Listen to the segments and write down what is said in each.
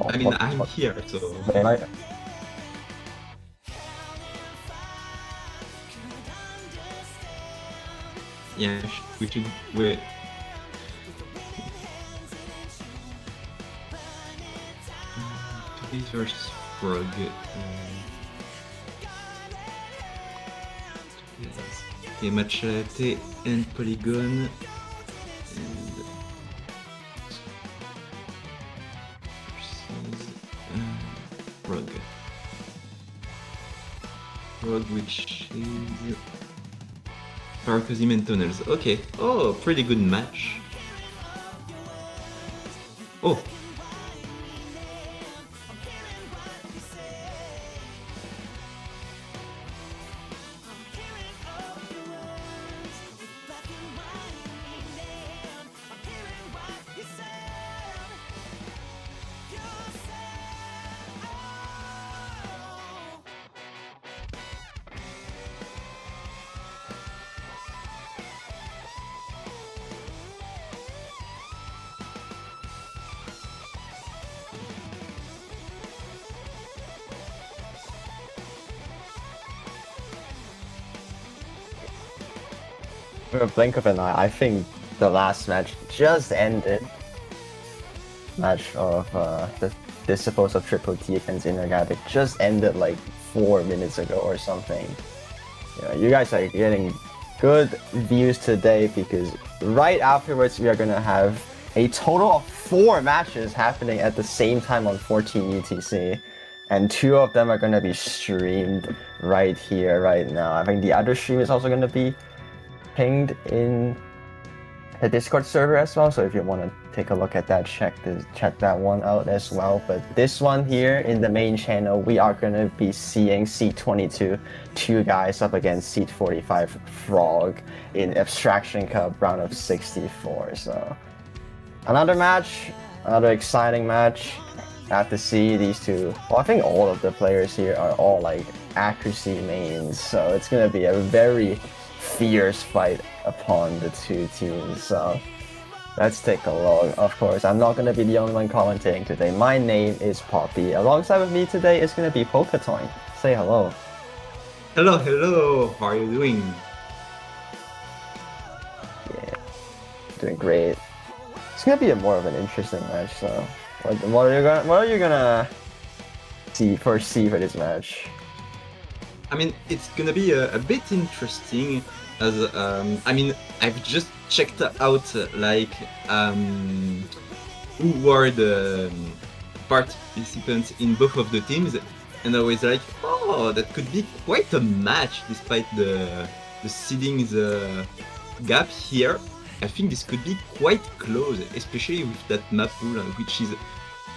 I mean, I'm here, so... They might... Yeah, we should wait. Popy versus Frog. Okay, Machete and Polygon. And... Frog. Frog, which is... Paracosm and Tunnels. Okay. Oh, pretty good match. Oh. In a blink of an eye, I think the last match just ended. Match of this supposed triple T against Inorganic just ended like 4 minutes ago or something. You guys are getting good views today because right afterwards we are gonna have a total of 4 matches happening at the same time on 14 UTC. And 2 of them are gonna be streamed right here, right now. I think the other stream is also gonna be pinged in the Discord server as well, so if you want to take a look at that, check that one out as well. But this one here in the main channel, we are going to be seeing Seed 22, 2 guys up against Seed 45 Frog in Abstraction Cup round of 64. So another match, another exciting match. I have to see these two. Well, I think all of the players here are all like accuracy mains, so it's going to be a very fierce fight upon the 2 teams. So let's take a look. Of course, I'm not going to be the only one commentating today. My name is Popy. Alongside with me today is going to be Poketoine. Say hello. Hello, hello. How are you doing? Yeah, doing great. It's going to be more of an interesting match. So what are you gonna foresee for this match? I mean, it's gonna be a bit interesting as, I mean, I've just checked out, like, who were the participants in both of the teams, and I was like, oh, that could be quite a match despite the seedings gap here. I think this could be quite close, especially with that map pool, which is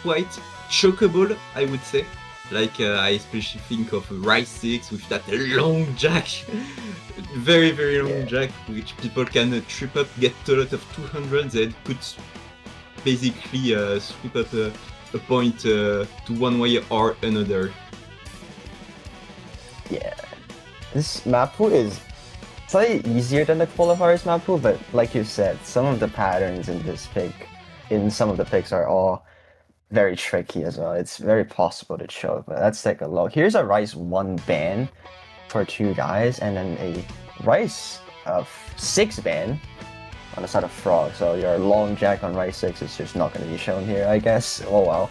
quite chokeable, I would say. Like, I especially think of Rise 6 with that long jack, very long jack, which people can trip up, get a lot of 200s, and could basically sweep up a point to one way or another. Yeah, this map pool is slightly easier than the qualifiers map pool, but like you said, some of the patterns in this pick, in some of the picks are all very tricky as well. It's very possible to choke, but let's take a look. Here's a Rice 1 ban for 2 guys, and then a Rice 6 ban on the side of Frog. So your long jack on Rice 6 is just not going to be shown here, I guess. Oh wow.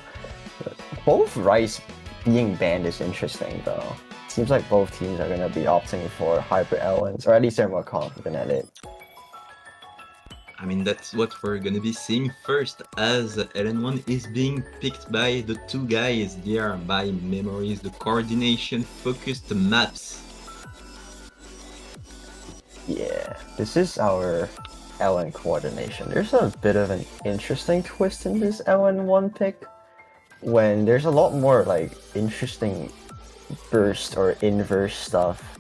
Both Rice being banned is interesting though. Seems like both teams are going to be opting for Hyper Elens, or at least they're more confident at it. I mean, that's what we're gonna be seeing first, as LN1 is being picked by the 2 guys there by Memories, the coordination-focused maps. Yeah, this is our LN coordination. There's a bit of an interesting twist in this LN1 pick, when there's a lot more like interesting burst or inverse stuff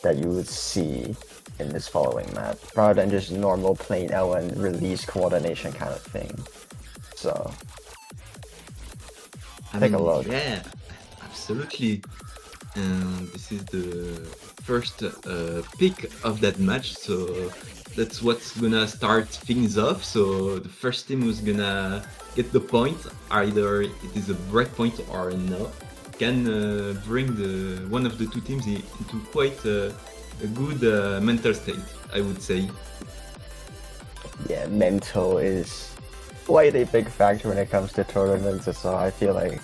that you would see in this following map, rather than just normal plain LN release coordination kind of thing. So take a look. Yeah, absolutely. And this is the first pick of that match, so that's what's gonna start things off. So the first team who's gonna get the point, either it is a break point or no, can bring the one of the two teams into quite a good mental state, I would say. Yeah, mental is quite a big factor when it comes to tournaments. So I feel like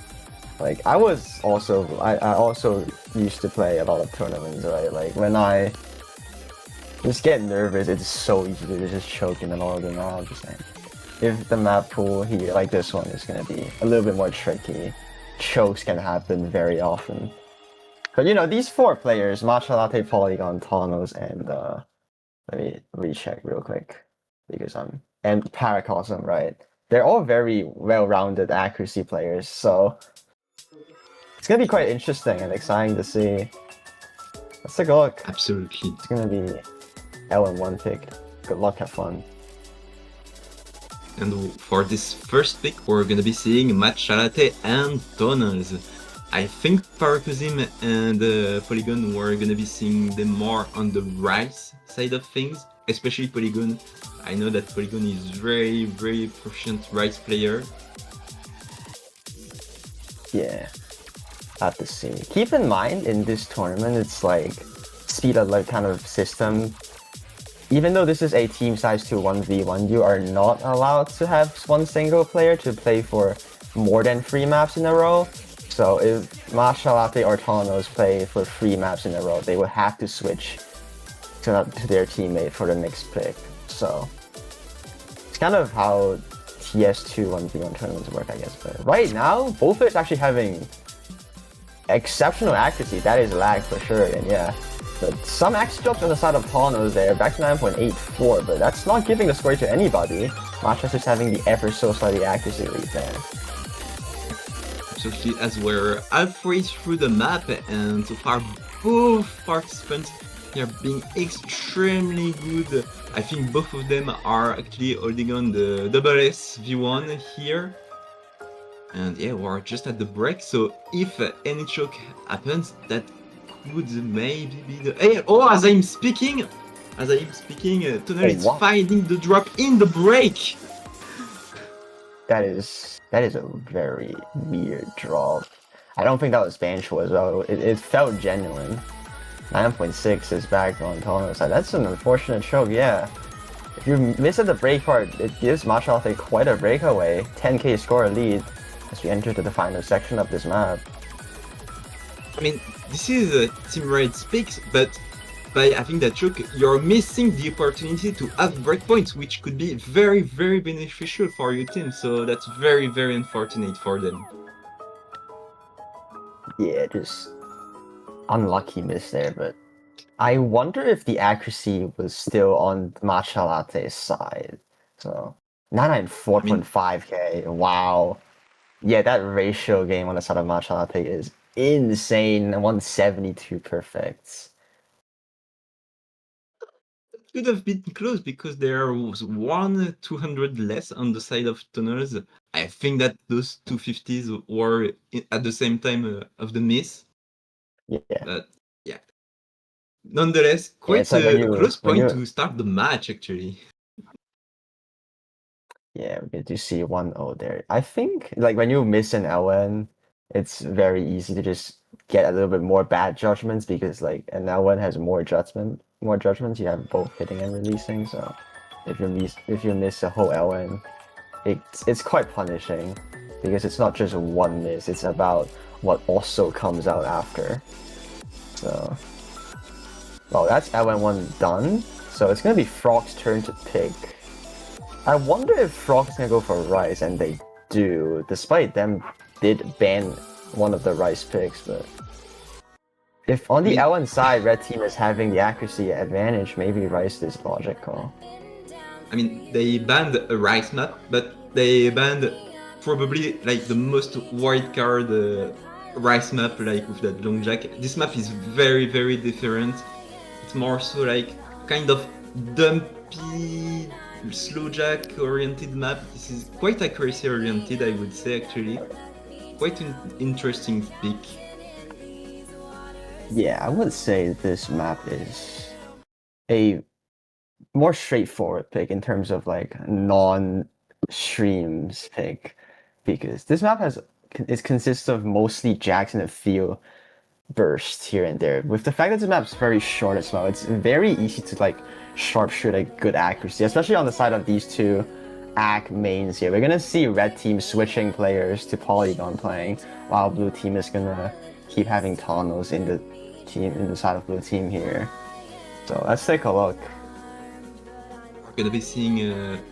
I also used to play a lot of tournaments, right? Like when I just get nervous, it's so easy to just choke in the middle of the map. I'm just saying, if the map pool here, like this one, is gonna be a little bit more tricky, chokes can happen very often. But you know, these four players, Matcha Latte, Polygon, Taunos, and let me recheck real quick because and Paracosm, right? They're all very well-rounded accuracy players, so it's gonna be quite interesting and exciting to see. Let's take a look. Absolutely. It's gonna be LN1 pick. Good luck, have fun. And for this first pick, we're gonna be seeing Matcha Latte and Tunnels. I think Paracosm and Polygon, we're gonna be seeing them more on the Rice side of things, especially Polygon. I know that Polygon is very proficient Rice player. Yeah, have to see. Keep in mind, in this tournament, it's like speed alert kind of system. Even though this is a team size to 1v1, you are not allowed to have one single player to play for more than 3 maps in a row. So if Matcha Latte or Taunos play for 3 maps in a row, they will have to switch to their teammate for the next pick. So it's kind of how TS2 1v1 tournaments work, I guess. But right now, both players actually having exceptional accuracy. That is lag for sure, and yeah. But some X drops on the side of Taunos there, back to 9.84, but that's not giving the score to anybody. Matcha's just having the ever so slightly accuracy lead there. Absolutely, as we're halfway through the map, and so far both participants are being extremely good. I think both of them are actually holding on the double S V1 here. And yeah, we're just at the break, so if any choke happens, that could maybe be the... Hey, oh, as I'm speaking, Tunnel is finding the drop in the break. That is a very weird drop. I don't think that was banishable as well. It felt genuine. 9.6 is back on Tauno's side. That's an unfortunate choke, yeah. If you miss at the break part, it gives Matcha Latte quite a breakaway. 10k score lead as we enter to the final section of this map. I mean, this is a Team Red's picks, but by having that choke, you're missing the opportunity to have breakpoints, which could be very beneficial for your team. So that's very unfortunate for them. Yeah, just unlucky miss there, but I wonder if the accuracy was still on Matcha Latte's side. So 994.5k, wow. Yeah, that ratio game on the side of Matcha Latte is insane. 172 perfects. It could have been close because there was 200 less on the side of Tunnels. I think that those 250s were at the same time of the miss. Yeah. But yeah. Nonetheless, quite a close point to start the match, actually. Yeah, we get to see 1-0 there. I think, like, when you miss an LN, it's very easy to just get a little bit more bad judgments because, like, an L1 has more judgments. You have both hitting and releasing. So, if you miss a whole LN, it's quite punishing because it's not just one miss. It's about what also comes out after. So, well, that's LN1 done. So it's gonna be Frog's turn to pick. I wonder if Frog's gonna go for Rice, and they do, despite them did ban one of the Rice picks, but if on the LN side, Red Team is having the accuracy advantage, maybe Rice is logical. I mean, they banned a Rice map, but they banned probably like the most wildcard Rice map, like with that long jack. This map is very different. It's more so like kind of dumpy, slow jack oriented map. This is quite accuracy oriented, I would say, actually. Quite an interesting pick. Yeah, I would say this map is a more straightforward pick in terms of like non-streams pick, because this map consists of mostly jacks in a few bursts here and there. With the fact that this map's very short as well, it's very easy to like sharpshoot at good accuracy, especially on the side of these two ACK mains here. We're gonna see red team switching players to Polygon playing, while blue team is gonna keep having Taunos in the side of blue team here. So let's take a look. We're gonna be seeing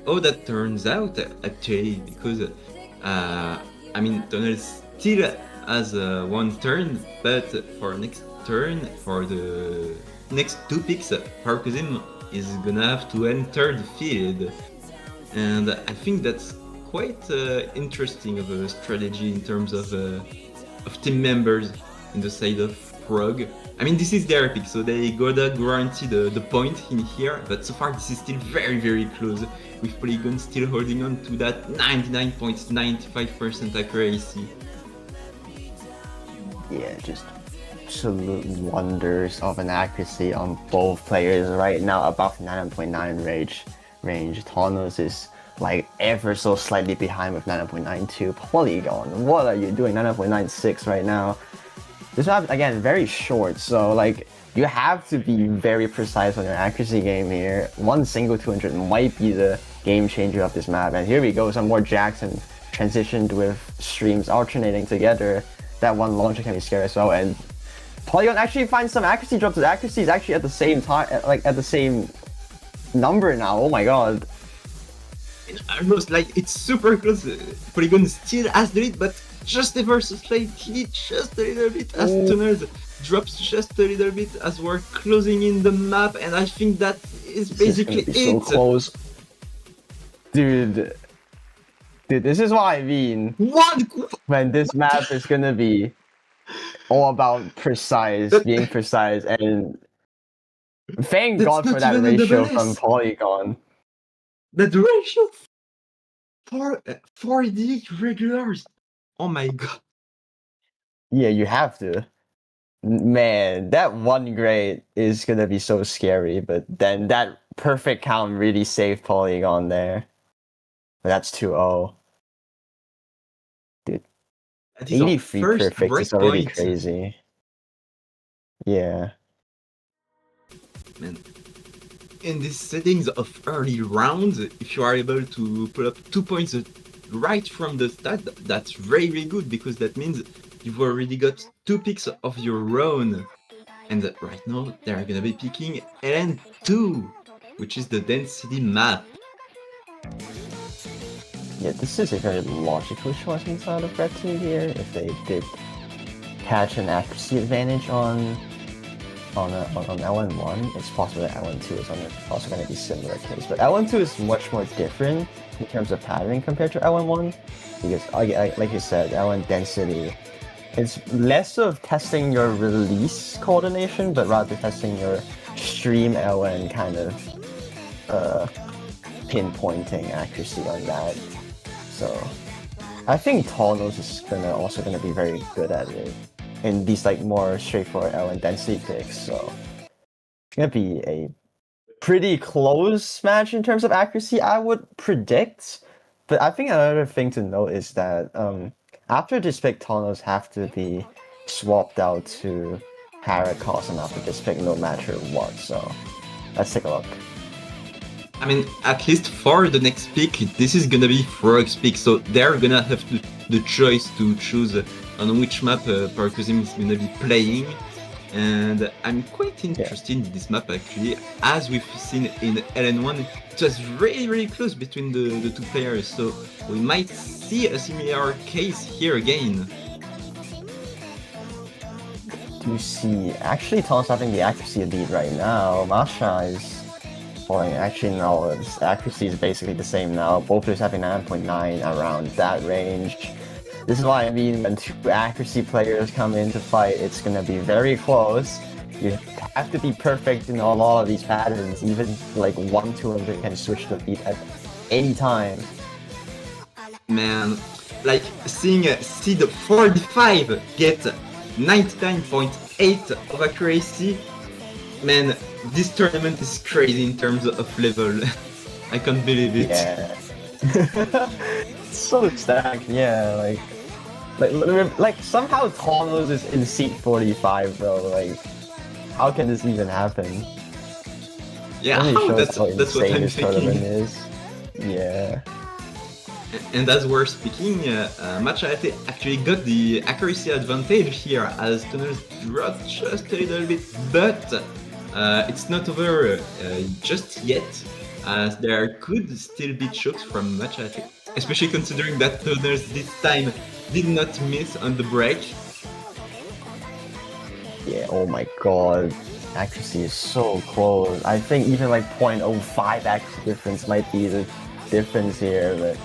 how that turns out actually, because I mean Tunnel still has one turn, but for next turn, for the next two picks, Parkozim is gonna have to enter the field, and I think that's quite interesting of a strategy in terms of team members in the side of Frog. I mean, this is their pick, so they gotta guarantee the point in here, but so far this is still very, very close, with Polygon still holding on to that 99.95% accuracy. Yeah, just absolute wonders of an accuracy on both players right now, above 9.9 range. Taunos is like ever so slightly behind with 9.92. Polygon, what are you doing? 9.96 right now. This map, again, very short, so like you have to be very precise on your accuracy game here. One single 200 might be the game changer of this map. And here we go, some more Jackson transitioned with streams alternating together. That one launcher can be scary as well. And Polygon actually finds some accuracy drops. The accuracy is actually at the same time, like at the same number now. Oh my god. Almost like it's super close. Polygon still has the lead, but just ever so slightly, just a little bit, as Tunnels drops just a little bit as we're closing in the map, and I think that is basically it. So close. Dude, this is what I mean. When this map is gonna be all about being precise, and thank God for that ratio from Polygon. That ratio for the regulars. Oh my god. Yeah, you have to. Man, that one grade is gonna be so scary, but then that perfect count really saved Polygon there. But that's 2-0. Dude, 83 perfect is already crazy. Yeah. Man. In these settings of early rounds, if you are able to pull up 2 points right from the start, that's very, very good, because that means you've already got 2 picks of your own. And right now, they're gonna be picking LN2, which is the density map. Yeah, this is a very logical choice inside of Red Team here. If they did catch an accuracy advantage on LN1, it's possible that LN2 is also going to be similar case. But LN2 is much more different in terms of patterning compared to LN1, because like you said, LN density, it's less of testing your release coordination, but rather testing your stream LN kind of pinpointing accuracy on that. So I think Taunos is also gonna be very good at it in these like more straightforward LN density picks. So it's gonna be a pretty close match in terms of accuracy, I would predict. But I think another thing to note is that after this pick, Taunos have to be swapped out to Paracosm after this pick, no matter what. So let's take a look. I mean, at least for the next pick, this is gonna be Frog's pick, so they're gonna have the choice to choose on which map Parkozim is gonna be playing. And I'm quite interested in this map actually. As we've seen in LN1, it was really, really close between the two players, so we might see a similar case here again. You see, actually Taunos having the accuracy lead right now. Masha is falling. Actually, no, its accuracy is basically the same now. Both players having 9.9 around that range. This is what I mean when two accuracy players come in to fight, it's gonna be very close. You have to be perfect in a lot of these patterns. Even like 1-200 can switch the beat at any time. Man, like seeing Seed 45 get 99.8 of accuracy, Man, this tournament is crazy in terms of level. I can't believe it. Yeah. It's so stacked, yeah, like somehow Tonos is in seat 45, bro. Like, how can this even happen? Yeah, Only shows how that's what insane I'm this tournament thinking. is. Yeah. And as we're speaking, Machete actually got the accuracy advantage here as Tunnels dropped just a little bit, but it's not over just yet, as there could still be chokes from Machete, especially considering that Tunnels this time did not miss on the break. Yeah, oh my god. Accuracy is so close. I think even like 0.05 accuracy difference might be the difference here, but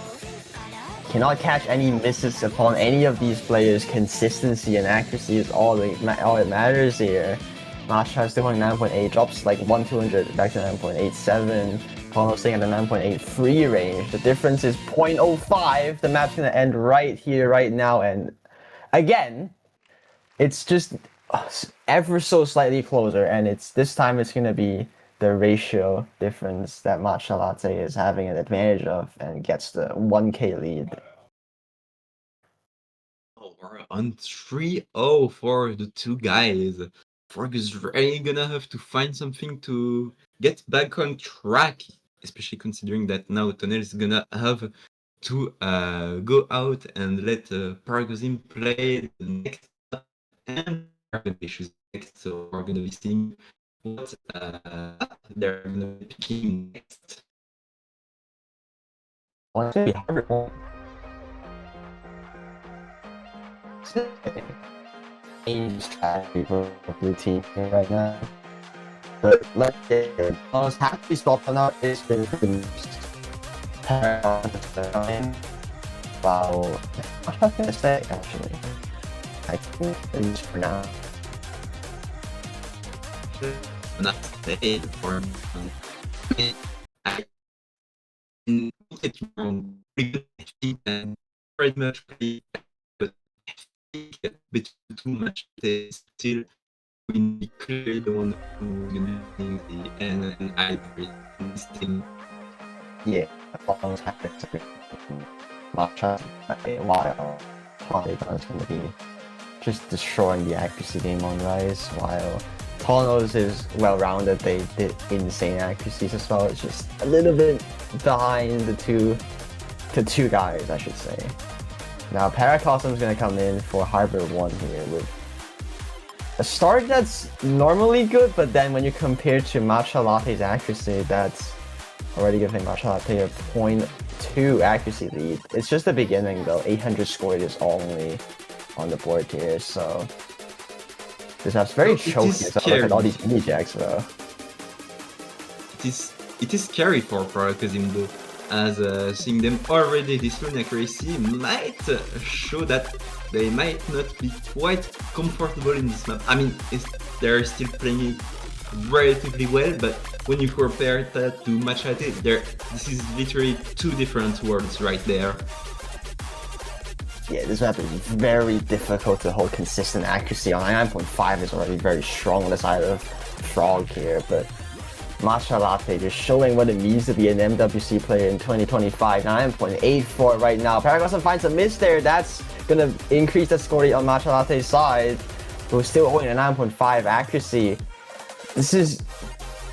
cannot catch any misses upon any of these players. Consistency and accuracy is all it matters here. Masha still on 9.8, drops like 1-200 back to 9.87. Pono staying at the 9.83 range. The difference is 0.05. The map's gonna end right here, right now, and again, it's just ever so slightly closer, and this time it's gonna be the ratio difference that Matcha Latte is having an advantage of and gets the 1k lead. Oh, we're on 3-0 for the two guys. Frog is really gonna have to find something to get back on track, especially considering that now Tonel is gonna have to go out and let Paragozim play the next up, and they're gonna be choosing next, so we're gonna be seeing what they're gonna be picking next. Well, it's gonna be hard. Strategy for blue team right now. But let's get it. Most happy spot for now is been wow. I'm not gonna say actually. I think at least for now. Not stay for I it's pretty good and pretty much pretty, but I think a bit too much still we clearly the one who's gonna be the N and Ivory in this team. Yeah, almost happy to be matcha a while. Polygon's gonna be just destroying the accuracy game on Rise, while Tonos is well-rounded. They did insane accuracies as well. It's just a little bit behind the two guys, I should say. Now Paracosm's gonna come in for Hybrid 1 here with a start that's normally good, but then when you compare to Matcha Latte's accuracy, that's already giving Matcha Latte a 0.2 accuracy lead. It's just the beginning though. 800 scored is only on the board here, so this map's very choky. So look at all these mini jacks, bro. It is scary for Parakazim though, as seeing them already this low in accuracy might show that they might not be quite comfortable in this map. I mean, they're still playing it relatively well, but when you compare that to Machete, this is literally two different worlds right there. Yeah, this map is very difficult to hold consistent accuracy on. 9.5 is already very strong on the side of Frog here, but Matcha Latte just showing what it means to be an MWC player in 2025. 9.84 right now. Paragon finds a miss there. That's gonna increase the score on Matcha Latte's side, who's still holding a 9.5 accuracy. This is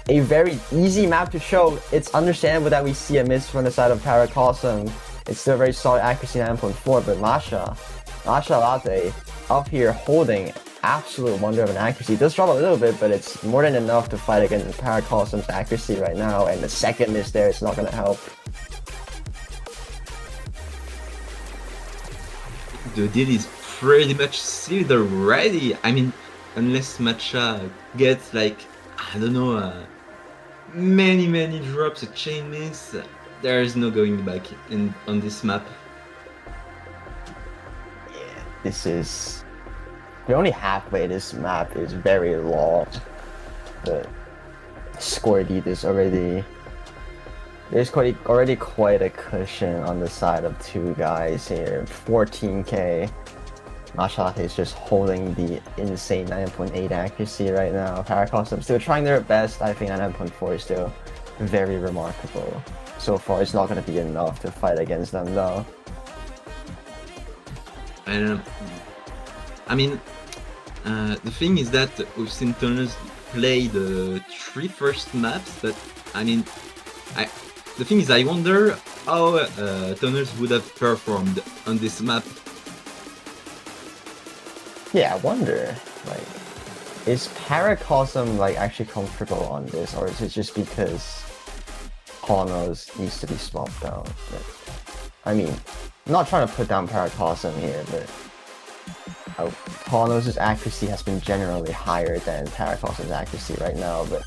a very easy map to show. It's understandable that we see a miss from the side of Paracosm. It's still a very solid accuracy 9.4, but Matcha Latte up here holding absolute wonder of an accuracy. It does drop a little bit, but it's more than enough to fight against Paracosm's accuracy right now, and the second miss there is not going to help. The deal is pretty much sealed already. I mean, unless Matcha gets like, I don't know, many drops, a chain miss, there is no going back on this map. Yeah, this is... We're only halfway. This map is very long. The score lead is already... There's already quite a cushion on the side of two guys here. 14k. Matcha is just holding the insane 9.8 accuracy right now. Paracosm still trying their best. I think 9.4 is still very remarkable. So far, it's not going to be enough to fight against them, though. I mean, the thing is that we've seen Toners play the 3 first maps, but I mean, the thing is, I wonder how Toners would have performed on this map. Yeah, I wonder, like, is Paracosm, like, actually comfortable on this, or is it just because Hornos needs to be swapped out? But, I mean, I'm not trying to put down Paracosm here, but Hornos' accuracy has been generally higher than Paracosm's accuracy right now, but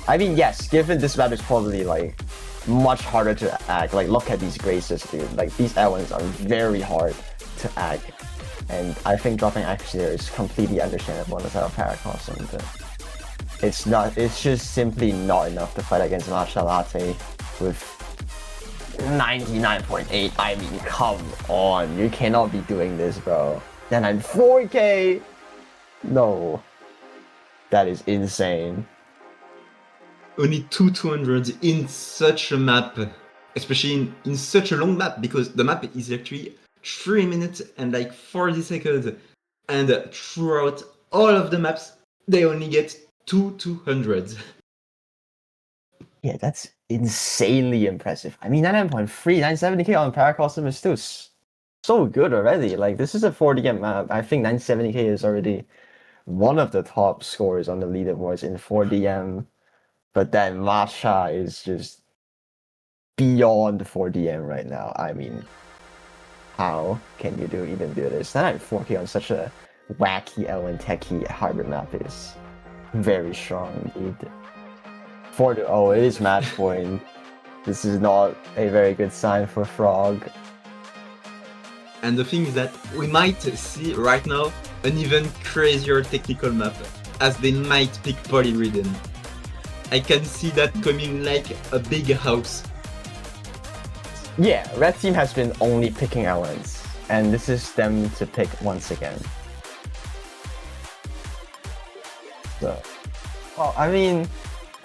I mean, yes, given this map is probably, like, much harder to act. Like, look at these graces, dude. Like, these L1s are very hard to act. And I think dropping accuracy there is completely understandable on the side of Paracosm, but it's just simply not enough to fight against Matcha Latte with 99.8. I mean, come on, you cannot be doing this, bro. Then I'm 4K! No. That is insane. Only 200s in such a map, especially in such a long map, because the map is actually 3 minutes and like 40 seconds, and throughout all of the maps they only get 200s. Yeah, that's insanely impressive. I mean, 99.3, 970k on Paracosm is still so good already. Like, this is a 4DM map. I think 970k is already one of the top scores on the leaderboards in 4DM. But then Matcha is just beyond 4DM right now. I mean, how can you even do this? 4K on such a wacky L1 techie hybrid map is very strong indeed. 4-0, it is match point. This is not a very good sign for Frog. And the thing is that we might see right now an even crazier technical map, as they might pick Polyrhythm. I can see that coming like a big house. Yeah, Red Team has been only picking L1s, and this is them to pick once again. So, well, I mean,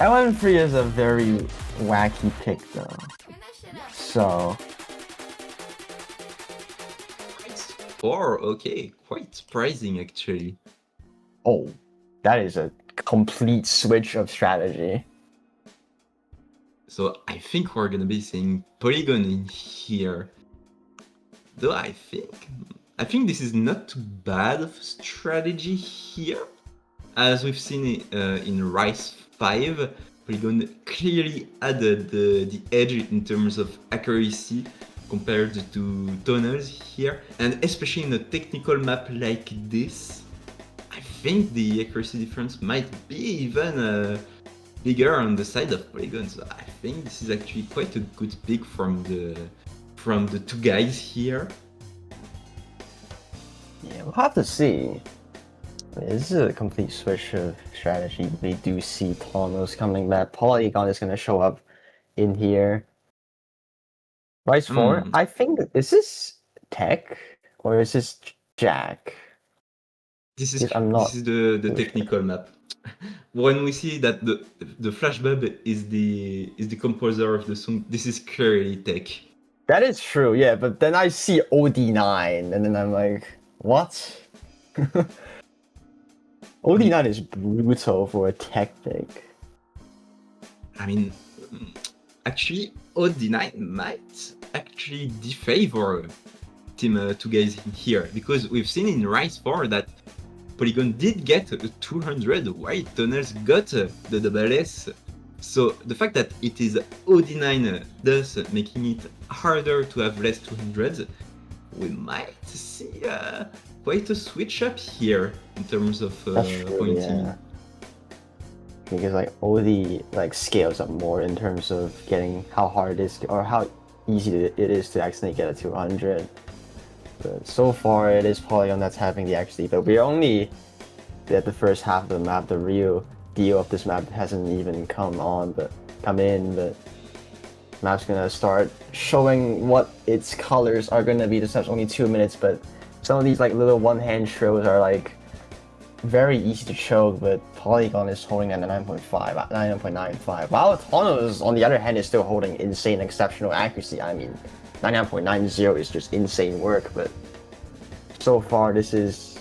L1-3 is a very wacky pick though. So... Okay, quite surprising actually. Oh, that is a complete switch of strategy. So I think we're gonna be seeing Polygon in here. Though I think this is not too bad of strategy here. As we've seen in Rise 5, Polygon clearly added the edge in terms of accuracy compared to Toners here, and especially in a technical map like this, I think the accuracy difference might be even bigger on the side of Polygon. So I think this is actually quite a good pick from the two guys here. Yeah, we'll have to see. This is a complete switch of strategy. We do see Tonos coming back. Polygon is going to show up in here. Rise 4, I think, is this Tech or is this Jack? This is the technical map. When we see that the flashbulb is the composer of the song, this is clearly Tech. That is true, yeah, but then I see OD9 and then I'm like, what? OD9 is brutal for a Tech pick. I mean, actually, OD9 might actually defavor Team 2 guys here, because we've seen in Rise 4 that Polygon did get a 200 while Toners got the double S. So the fact that it is OD9 thus making it harder to have less 200s, we might see quite a switch up here in terms of pointing. Yeah. Because like OD like scales up more in terms of getting how hard it is or how easy it is to actually get a 200. But so far it is Polygon that's having the accuracy, but we're only at the first half of the map. The real deal of this map hasn't even come in, but map's gonna start showing what its colors are gonna be. This map's only 2 minutes, but some of these like little one-hand throws are like very easy to choke, but Polygon is holding at 9.5, 9.95. While Tonos, on the other hand, is still holding insane exceptional accuracy. I mean, 99.90 is just insane work, but so far this is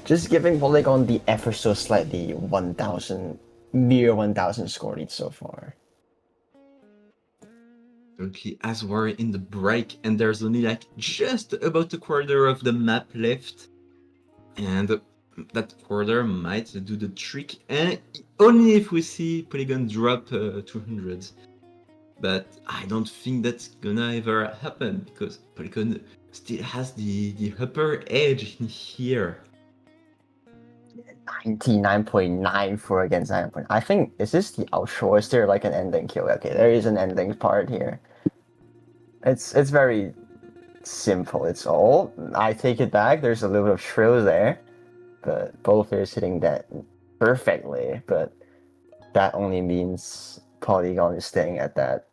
just giving Polygon the ever so slightly 1,000, near 1,000 score lead so far. Currently, as we're in the break, and there's only like just about a quarter of the map left, and that quarter might do the trick, and only if we see Polygon drop 200. But I don't think that's gonna ever happen, because Polygon still has the upper edge in here. 99.94 against 9. I think, is this the outro or is there like an ending kill? Okay, there is an ending part here. It's very simple. It's all, I take it back, there's a little bit of shrill there, but both players hitting that perfectly, but that only means Polygon is staying at that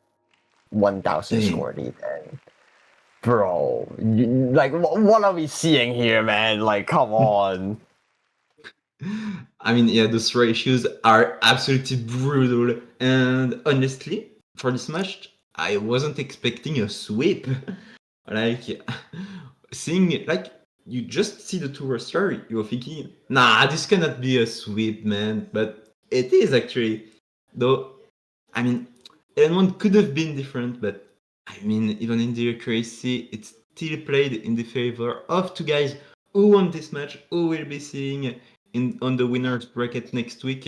1,000 score lead. And bro, like, what are we seeing here, man? Like, come on. I mean, yeah, those ratios are absolutely brutal, and honestly, for this match, I wasn't expecting a sweep. Like, seeing, like, you just see the two roster, you're thinking, nah, this cannot be a sweep, man. But it is actually. Though, I mean, N1 could have been different, but I mean, even in the accuracy, it still played in the favor of two guys who won this match, who will be seeing on the winners bracket next week.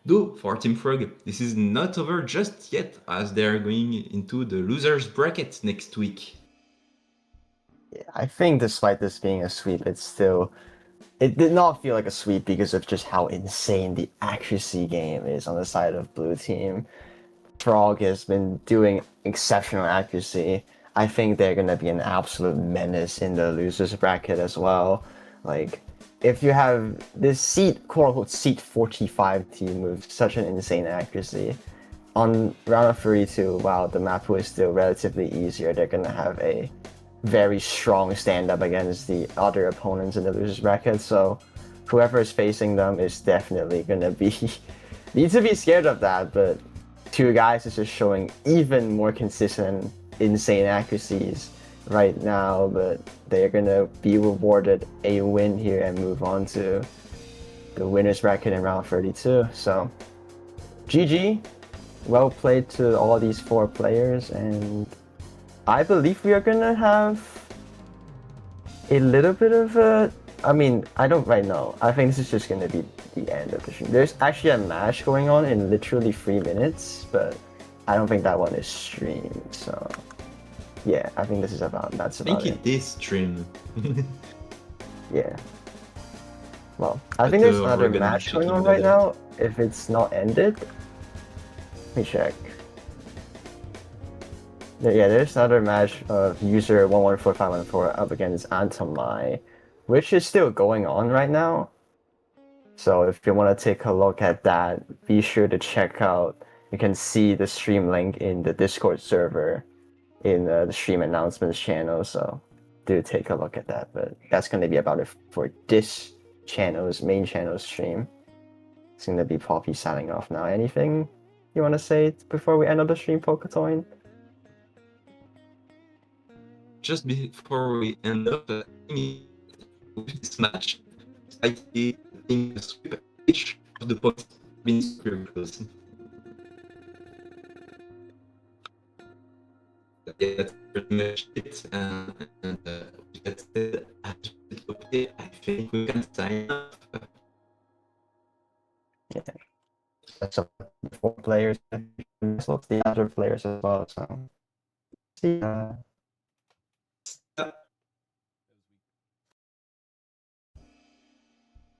Though, for Team Frog, this is not over just yet, as they are going into the losers bracket next week. Yeah, I think despite this being a sweep, it did not feel like a sweep because of just how insane the accuracy game is on the side of blue team. Frog has been doing exceptional accuracy. I think they're gonna be an absolute menace in the losers bracket as well. Like, if you have this quote-unquote seat 45 team with such an insane accuracy, on round of 32, while the map pool is still relatively easier, they're gonna have a very strong stand-up against the other opponents in the losers bracket. So whoever is facing them is definitely gonna be need to be scared of that. But two guys is just showing even more consistent, insane accuracies right now, but they're gonna be rewarded a win here and move on to the winners bracket in round 32. So GG, well played to all these four players, and I believe we are gonna have a little bit of a, I mean, I don't right now. I think this is just gonna be the end of the stream. There's actually a match going on in literally 3 minutes, but I don't think that one is streamed, so yeah, I think this is that's about it. I think it is streamed. Yeah. Well, I think there's another match going on right now. If it's not ended, let me check. Yeah, there's another match of user 114514 up against Antomai, which is still going on right now. So if you want to take a look at that, be sure to check out. You can see the stream link in the Discord server in the stream announcements channel. So do take a look at that. But that's going to be about it for this channel's main channel stream. It's going to be Popy signing off now. Anything you want to say before we end up the stream, poketoine? Just before we end up with this match, I think the sweep each of the points been super close. Yeah, that's pretty much it. And with that said, okay, I think we can sign up. Yeah. That's up to 4 players. The other players as well. So see ya.